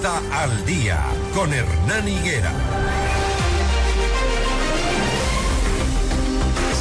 Pelota al Día con Hernán Higuera.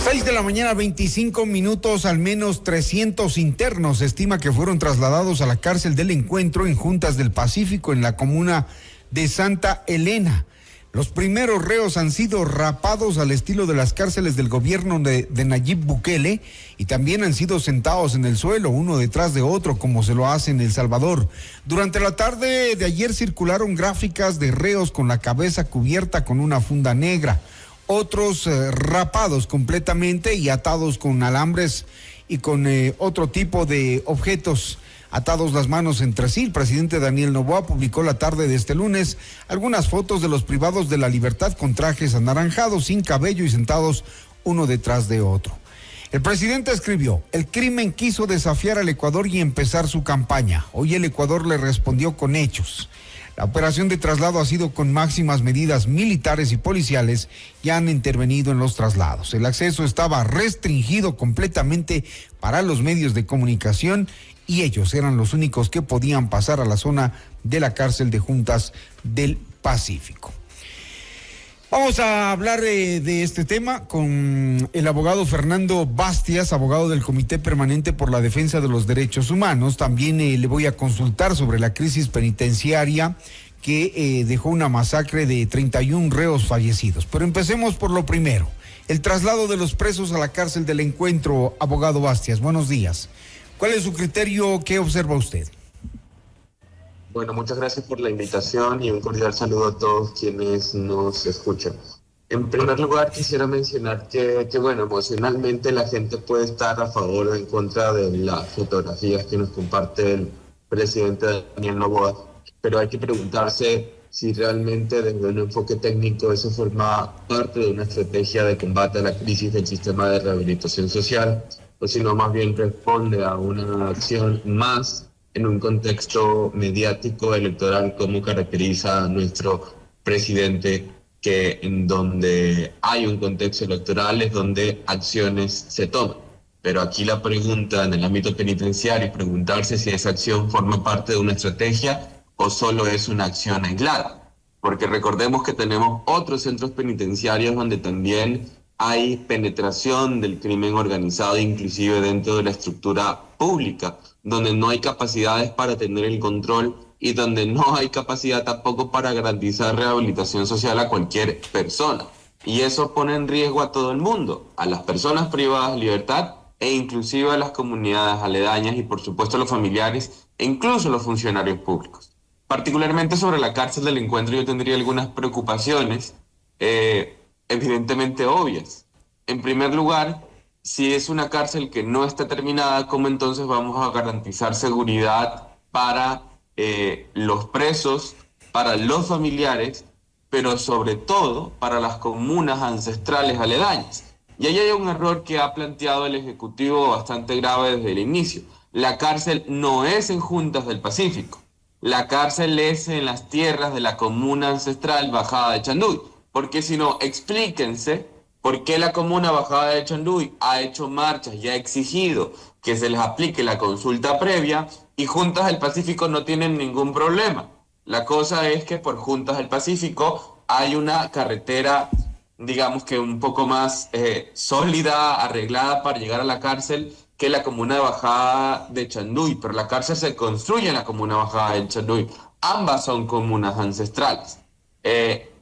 6:25 a.m, al menos 300 internos se estima que fueron trasladados a la cárcel del Encuentro en Juntas del Pacífico, en la comuna de Santa Elena. Los primeros reos han sido rapados al estilo de las cárceles del gobierno de Nayib Bukele y también han sido sentados en el suelo, uno detrás de otro, como se lo hace en El Salvador. Durante la tarde de ayer circularon gráficas de reos con la cabeza cubierta con una funda negra, otros rapados completamente y atados con alambres y con otro tipo de objetos, atados las manos entre sí. El presidente Daniel Noboa publicó la tarde de este lunes algunas fotos de los privados de la libertad con trajes anaranjados, sin cabello y sentados uno detrás de otro. El presidente escribió: el crimen quiso desafiar al Ecuador y empezar su campaña. Hoy el Ecuador le respondió con hechos. La operación de traslado ha sido con máximas medidas militares y policiales y han intervenido en los traslados. El acceso estaba restringido completamente para los medios de comunicación y ellos eran los únicos que podían pasar a la zona de la cárcel de Juntas del Pacífico. Vamos a hablar de este tema con el abogado Fernando Bastias, abogado del Comité Permanente por la Defensa de los Derechos Humanos. También le voy a consultar sobre la crisis penitenciaria que dejó una masacre de 31 reos fallecidos. Pero empecemos por lo primero, el traslado de los presos a la cárcel del Encuentro. Abogado Bastias, buenos días. ¿Cuál es su criterio? ¿Qué observa usted? Bueno, muchas gracias por la invitación y un cordial saludo a todos quienes nos escuchan. En primer lugar, quisiera mencionar que bueno, emocionalmente la gente puede estar a favor o en contra de las fotografías que nos comparte el presidente Daniel Noboa, pero hay que preguntarse si realmente desde un enfoque técnico eso forma parte de una estrategia de combate a la crisis del sistema de rehabilitación social, o si no más bien responde a una acción más en un contexto mediático electoral como caracteriza a nuestro presidente, que en donde hay un contexto electoral es donde acciones se toman. Pero aquí la pregunta en el ámbito penitenciario es preguntarse si esa acción forma parte de una estrategia o solo es una acción aislada. Porque recordemos que tenemos otros centros penitenciarios donde también hay penetración del crimen organizado, inclusive dentro de la estructura pública, donde no hay capacidades para tener el control y donde no hay capacidad tampoco para garantizar rehabilitación social a cualquier persona. Y eso pone en riesgo a todo el mundo, a las personas privadas de libertad e inclusive a las comunidades aledañas y por supuesto a los familiares e incluso a los funcionarios públicos. Particularmente sobre la cárcel del Encuentro yo tendría algunas preocupaciones evidentemente obvias. En primer lugar, si es una cárcel que no está terminada, ¿cómo entonces vamos a garantizar seguridad para los presos, para los familiares, pero sobre todo para las comunas ancestrales aledañas? Y ahí hay un error que ha planteado el Ejecutivo bastante grave desde el inicio. La cárcel no es en Juntas del Pacífico. La cárcel es en las tierras de la comuna ancestral Bajada de Chanduy. Porque si no, explíquense por qué la comuna Bajada de Chanduy ha hecho marchas y ha exigido que se les aplique la consulta previa y Juntas del Pacífico no tienen ningún problema. La cosa es que por Juntas del Pacífico hay una carretera, digamos que un poco más sólida, arreglada para llegar a la cárcel que la comuna de Bajada de Chanduy, pero la cárcel se construye en la comuna Bajada de Chanduy. Ambas son comunas ancestrales.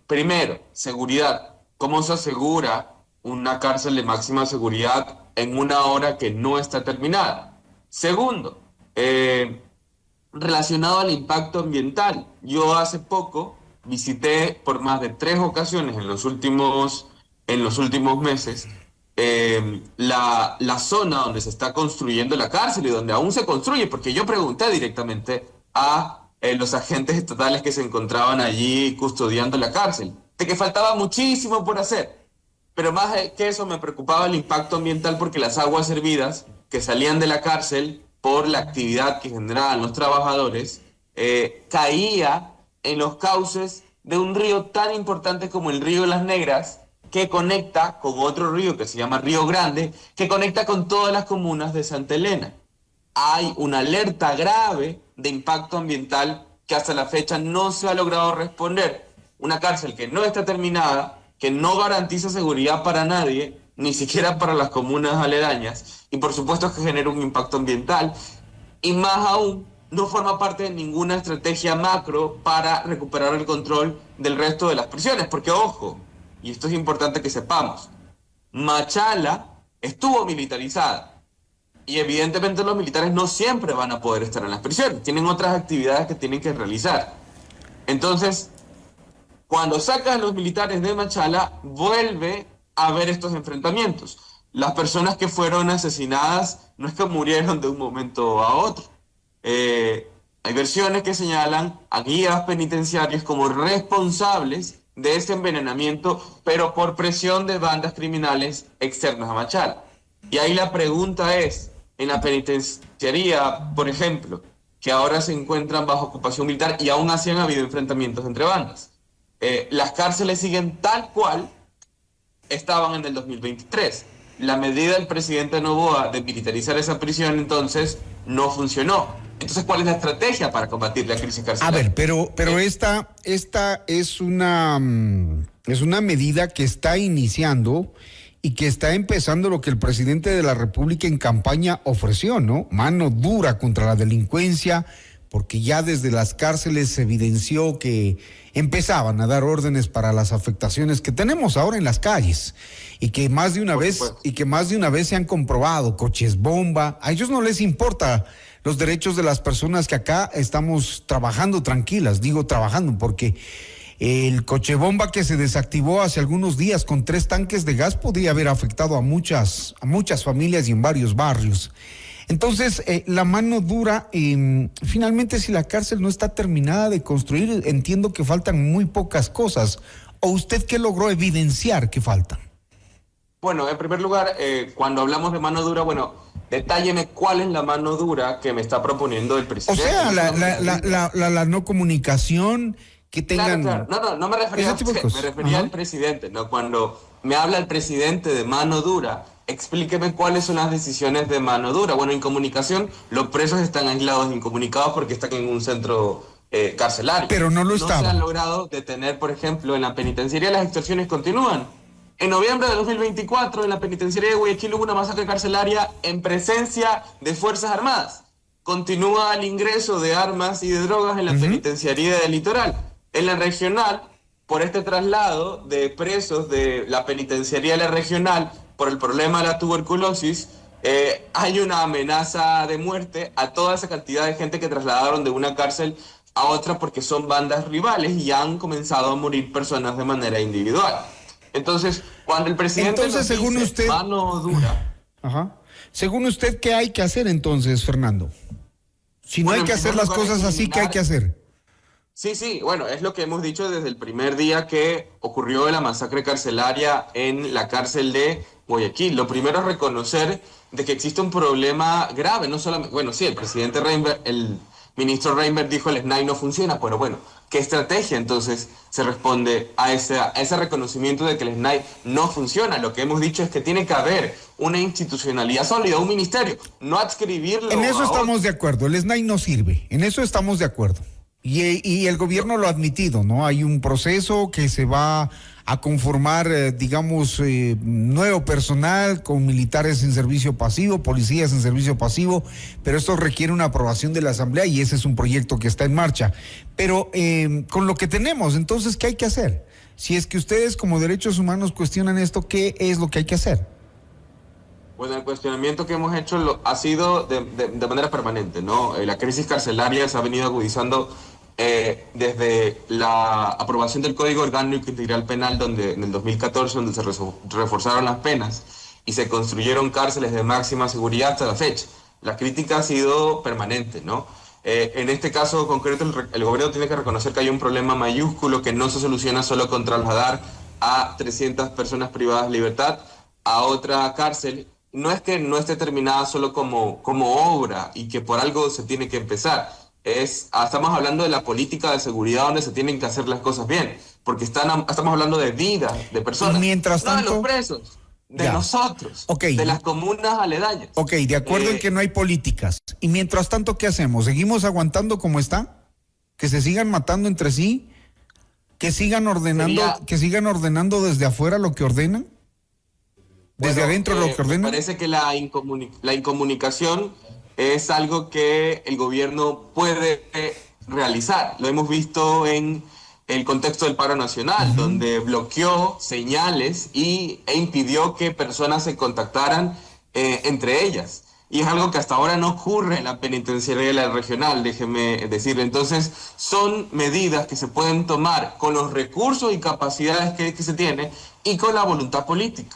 Primero, seguridad. ¿Cómo se asegura una cárcel de máxima seguridad en una hora que no está terminada? Segundo, relacionado al impacto ambiental. Yo hace poco visité por más de 3 ocasiones en los últimos meses la zona donde se está construyendo la cárcel y donde aún se construye, porque yo pregunté directamente a los agentes estatales que se encontraban allí custodiando la cárcel, de que faltaba muchísimo por hacer. Pero más que eso me preocupaba el impacto ambiental, porque las aguas hervidas que salían de la cárcel por la actividad que generaban los trabajadores caía en los cauces de un río tan importante como el río Las Negras, que conecta con otro río que se llama Río Grande, que conecta con todas las comunas de Santa Elena. Hay una alerta grave de impacto ambiental que hasta la fecha no se ha logrado responder. Una cárcel que no está terminada, que no garantiza seguridad para nadie, ni siquiera para las comunas aledañas, y por supuesto que genera un impacto ambiental, y más aún, no forma parte de ninguna estrategia macro para recuperar el control del resto de las prisiones, porque ojo, y esto es importante que sepamos, Machala estuvo militarizada, y evidentemente los militares no siempre van a poder estar en las prisiones, tienen otras actividades que tienen que realizar. Entonces, cuando sacas a los militares de Machala, vuelve a haber estos enfrentamientos. Las personas que fueron asesinadas no es que murieron de un momento a otro. Hay versiones que señalan a guías penitenciarios como responsables de este envenenamiento, pero por presión de bandas criminales externas a Machala. Y ahí la pregunta es, en la penitenciaría, por ejemplo, que ahora se encuentran bajo ocupación militar y aún así han habido enfrentamientos entre bandas, las cárceles siguen tal cual estaban en el 2023. La medida del presidente Noboa de militarizar esa prisión entonces no funcionó. Entonces, ¿cuál es la estrategia para combatir la crisis carcelaria? A ver, pero esta es una medida que está iniciando y que está empezando lo que el presidente de la República en campaña ofreció, ¿no? Mano dura contra la delincuencia, porque ya desde las cárceles se evidenció que empezaban a dar órdenes para las afectaciones que tenemos ahora en las calles y que más de una vez se han comprobado coches bomba. A ellos no les importa los derechos de las personas que acá estamos trabajando tranquilas, digo trabajando porque el coche bomba que se desactivó hace algunos días con 3 tanques de gas podría haber afectado a muchas familias y en varios barrios. Entonces, la mano dura, finalmente si la cárcel no está terminada de construir, entiendo que faltan muy pocas cosas. ¿O usted qué logró evidenciar que faltan? Bueno, en primer lugar, cuando hablamos de mano dura, bueno, detálleme cuál es la mano dura que me está proponiendo el presidente. O sea, la no comunicación, que tengan... Claro. No me refería a usted, me refería al presidente, ¿no? Cuando me habla el presidente de mano dura, explíqueme cuáles son las decisiones de mano dura. Bueno, en comunicación, los presos están aislados, incomunicados porque están en un centro carcelario. Pero no lo estaban. No se han logrado detener, por ejemplo, en la penitenciaría las extorsiones continúan. En noviembre de 2024, en la penitenciaría de Guayaquil hubo una masacre carcelaria en presencia de Fuerzas Armadas. Continúa el ingreso de armas y de drogas en la penitenciaría del Litoral. En la regional, por este traslado de presos de la penitenciaría de la regional, por el problema de la tuberculosis, hay una amenaza de muerte a toda esa cantidad de gente que trasladaron de una cárcel a otra porque son bandas rivales y han comenzado a morir personas de manera individual. Entonces, cuando el presidente según dice usted, mano dura... Según usted, ¿qué hay que hacer entonces, Fernando? Si no hay que hacer las cosas así, ¿qué hay que hacer? Sí, bueno, es lo que hemos dicho desde el primer día que ocurrió la masacre carcelaria en la cárcel de Guayaquil. Lo primero es reconocer de que existe un problema grave, no solamente, bueno, sí, el presidente Reinberg, el ministro Reinberg dijo el SNAI no funciona, pero bueno, ¿qué estrategia entonces se responde a ese reconocimiento de que el SNAI no funciona? Lo que hemos dicho es que tiene que haber una institucionalidad sólida, un ministerio, no adscribirlo. En eso estamos de acuerdo, el SNAI no sirve, en eso estamos de acuerdo. Y el gobierno lo ha admitido, ¿no? Hay un proceso que se va a conformar, nuevo personal con militares en servicio pasivo, policías en servicio pasivo, pero esto requiere una aprobación de la Asamblea y ese es un proyecto que está en marcha. Pero con lo que tenemos, entonces, ¿qué hay que hacer? Si es que ustedes como derechos humanos cuestionan esto, ¿qué es lo que hay que hacer? Bueno, el cuestionamiento que hemos hecho ha sido de manera permanente, ¿no? La crisis carcelaria se ha venido agudizando desde la aprobación del Código Orgánico Integral Penal, donde en el 2014, donde se reforzaron las penas y se construyeron cárceles de máxima seguridad hasta la fecha. La crítica ha sido permanente, ¿no? En este caso concreto, el gobierno tiene que reconocer que hay un problema mayúsculo que no se soluciona solo con trasladar a 300 personas privadas de libertad a otra cárcel. No es que no esté terminada solo como obra y que por algo se tiene que empezar. Estamos hablando de la política de seguridad donde se tienen que hacer las cosas bien, porque estamos hablando de vidas de personas, mientras tanto, no de los presos, de nosotros, de las comunas aledañas. De acuerdo en que no hay políticas. Y mientras tanto, ¿qué hacemos? ¿Seguimos aguantando como está? ¿Que se sigan matando entre sí? ¿Que sigan ordenando desde afuera lo que ordenan? ¿Desde adentro lo que ordenan? Me parece que la incomunicación es algo que el gobierno puede realizar. Lo hemos visto en el contexto del paro nacional, donde bloqueó señales e impidió que personas se contactaran entre ellas. Y es algo que hasta ahora no ocurre en la penitenciaría regional, déjeme decirle. Entonces, son medidas que se pueden tomar con los recursos y capacidades que se tiene y con la voluntad política.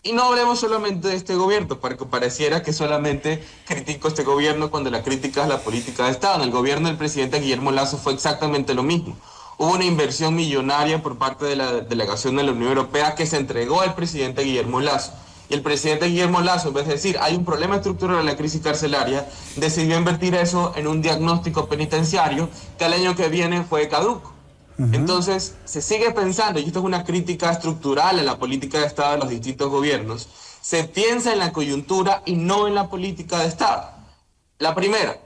Y no hablemos solamente de este gobierno, porque pareciera que solamente critico este gobierno cuando la crítica es la política de Estado. En el gobierno del presidente Guillermo Lasso fue exactamente lo mismo. Hubo una inversión millonaria por parte de la delegación de la Unión Europea que se entregó al presidente Guillermo Lasso. Y el presidente Guillermo Lasso, en vez de decir hay un problema estructural en la crisis carcelaria, decidió invertir eso en un diagnóstico penitenciario que al año que viene fue caduco. Entonces, se sigue pensando, y esto es una crítica estructural a la política de Estado de los distintos gobiernos, se piensa en la coyuntura y no en la política de Estado. La primera,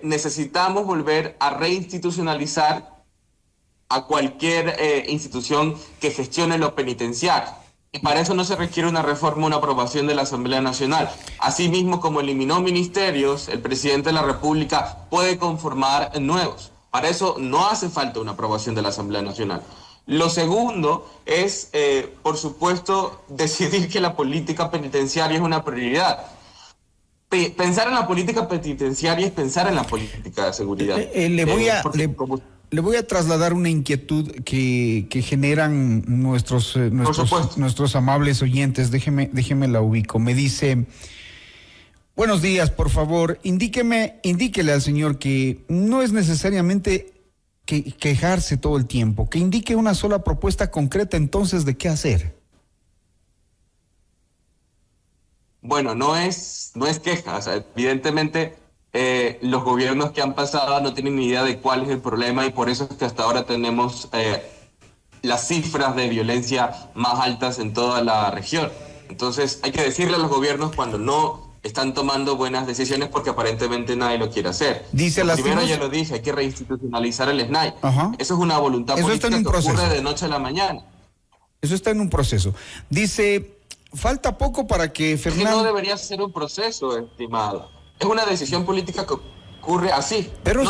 necesitamos volver a reinstitucionalizar a cualquier institución que gestione lo penitenciario. Y para eso no se requiere una reforma o una aprobación de la Asamblea Nacional. Asimismo, como eliminó ministerios, el presidente de la República puede conformar nuevos. Para eso no hace falta una aprobación de la Asamblea Nacional. Lo segundo es, por supuesto, decidir que la política penitenciaria es una prioridad. Pensar en la política penitenciaria es pensar en la política de seguridad. Le voy a trasladar una inquietud que generan nuestros amables oyentes. Déjeme la ubico. Me dice: buenos días, por favor, indíquele al señor que no es necesariamente quejarse todo el tiempo, que indique una sola propuesta concreta entonces de qué hacer. Bueno, no es queja, o sea, evidentemente los gobiernos que han pasado no tienen ni idea de cuál es el problema y por eso es que hasta ahora tenemos las cifras de violencia más altas en toda la región. Entonces hay que decirle a los gobiernos cuando no están tomando buenas decisiones porque aparentemente nadie lo quiere hacer. Primero ya lo dije, hay que reinstitucionalizar el SNAI. Eso es una voluntad política que ocurre de noche a la mañana. Eso está en un proceso. Dice, falta poco para que Fernando... Es que no debería ser un proceso, estimado. Es una decisión política que ocurre así. Pero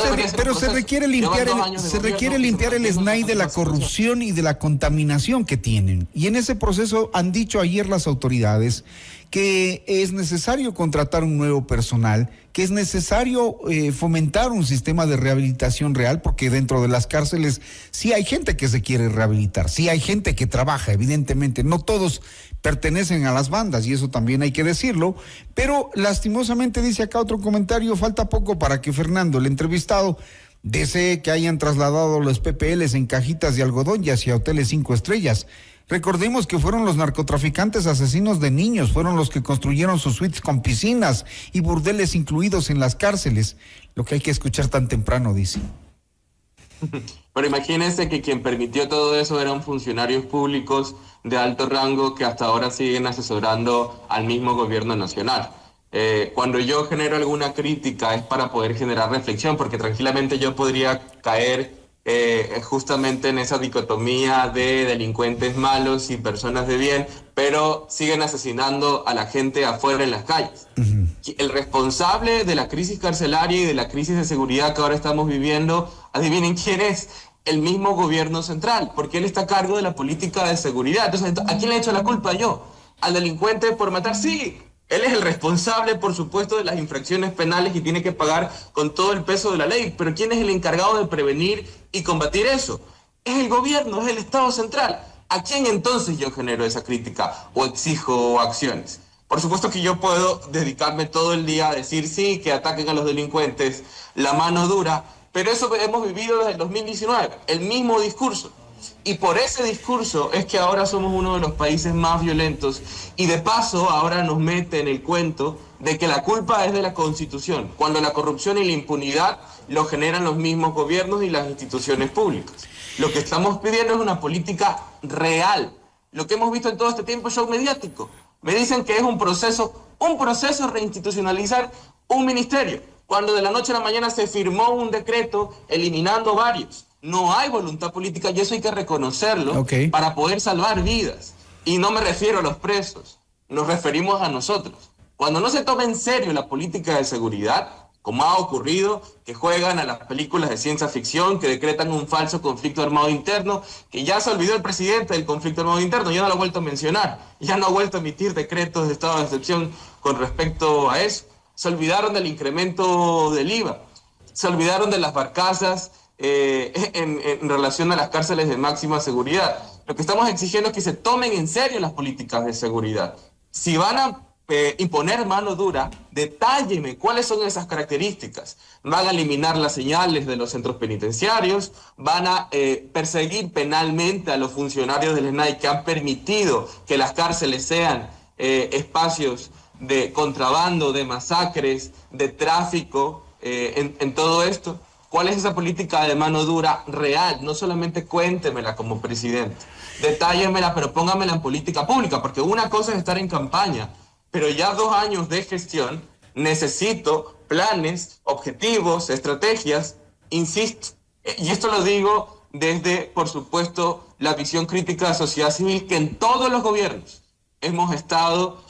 se requiere limpiar el SNAI de la corrupción y de la contaminación que tienen. Y en ese proceso han dicho ayer las autoridades que es necesario contratar un nuevo personal, que es necesario fomentar un sistema de rehabilitación real, porque dentro de las cárceles sí hay gente que se quiere rehabilitar, sí hay gente que trabaja, evidentemente, no todos pertenecen a las bandas y eso también hay que decirlo, pero lastimosamente dice acá otro comentario, falta poco para que Fernando, el entrevistado, desee que hayan trasladado los PPLs en cajitas de algodón y hacia hoteles 5 estrellas. Recordemos que fueron los narcotraficantes asesinos de niños, fueron los que construyeron sus suites con piscinas y burdeles incluidos en las cárceles. Lo que hay que escuchar tan temprano, dice. Pero imagínense que quien permitió todo eso eran funcionarios públicos de alto rango que hasta ahora siguen asesorando al mismo gobierno nacional. Cuando yo genero alguna crítica es para poder generar reflexión, porque tranquilamente yo podría caer justamente en esa dicotomía de delincuentes malos y personas de bien, pero siguen asesinando a la gente afuera en las calles. El responsable de la crisis carcelaria y de la crisis de seguridad que ahora estamos viviendo, adivinen quién es, el mismo gobierno central, porque él está a cargo de la política de seguridad. Entonces, ¿a quién le he hecho la culpa yo? ¿Al delincuente por matar? Sí. Él es el responsable, por supuesto, de las infracciones penales y tiene que pagar con todo el peso de la ley. Pero ¿quién es el encargado de prevenir y combatir eso? Es el gobierno, es el Estado central. ¿A quién entonces yo genero esa crítica o exijo acciones? Por supuesto que yo puedo dedicarme todo el día a decir sí, que ataquen a los delincuentes, la mano dura, pero eso hemos vivido desde el 2019, el mismo discurso. Y por ese discurso es que ahora somos uno de los países más violentos y de paso ahora nos mete en el cuento de que la culpa es de la Constitución, cuando la corrupción y la impunidad lo generan los mismos gobiernos y las instituciones públicas. Lo que estamos pidiendo es una política real. Lo que hemos visto en todo este tiempo es show mediático. Me dicen que es un proceso reinstitucionalizar un ministerio. cuando de la noche a la mañana se firmó un decreto eliminando varios. No hay voluntad política y eso hay que reconocerlo para poder salvar vidas. Y no me refiero a los presos, nos referimos a nosotros. Cuando no se toma en serio la política de seguridad, como ha ocurrido, que juegan a las películas de ciencia ficción, que decretan un falso conflicto armado interno, que ya se olvidó el presidente del conflicto armado interno, ya no lo ha vuelto a mencionar, ya no ha vuelto a emitir decretos de estado de excepción con respecto a eso. Se olvidaron del incremento del IVA, se olvidaron de las barcazas en relación a las cárceles de máxima seguridad. Lo que estamos exigiendo es que se tomen en serio las políticas de seguridad. Si van a imponer mano dura, detálleme cuáles son esas características. Van a eliminar las señales de los centros penitenciarios, van a perseguir penalmente a los funcionarios del SNAI que han permitido que las cárceles sean espacios de contrabando, de masacres, de tráfico, en todo esto. ¿Cuál es esa política de mano dura real? No solamente cuéntemela como presidente, detállemela, pero póngamela en política pública, porque una cosa es estar en campaña, pero ya 2 años de gestión, necesito planes, objetivos, estrategias, insisto, y esto lo digo desde, por supuesto, la visión crítica de la sociedad civil, que en todos los gobiernos hemos estado,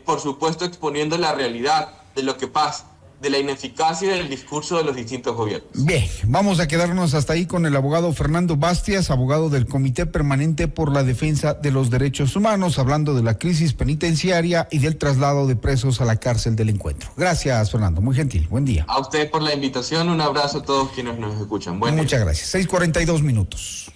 por supuesto, exponiendo la realidad de lo que pasa, de la ineficacia del discurso de los distintos gobiernos. Bien, vamos a quedarnos hasta ahí con el abogado Fernando Bastias, abogado del Comité Permanente por la Defensa de los Derechos Humanos, hablando de la crisis penitenciaria y del traslado de presos a la cárcel del Encuentro. Gracias, Fernando, muy gentil, buen día. A usted por la invitación, un abrazo a todos quienes nos escuchan. Muchas gracias. 6:42 minutos.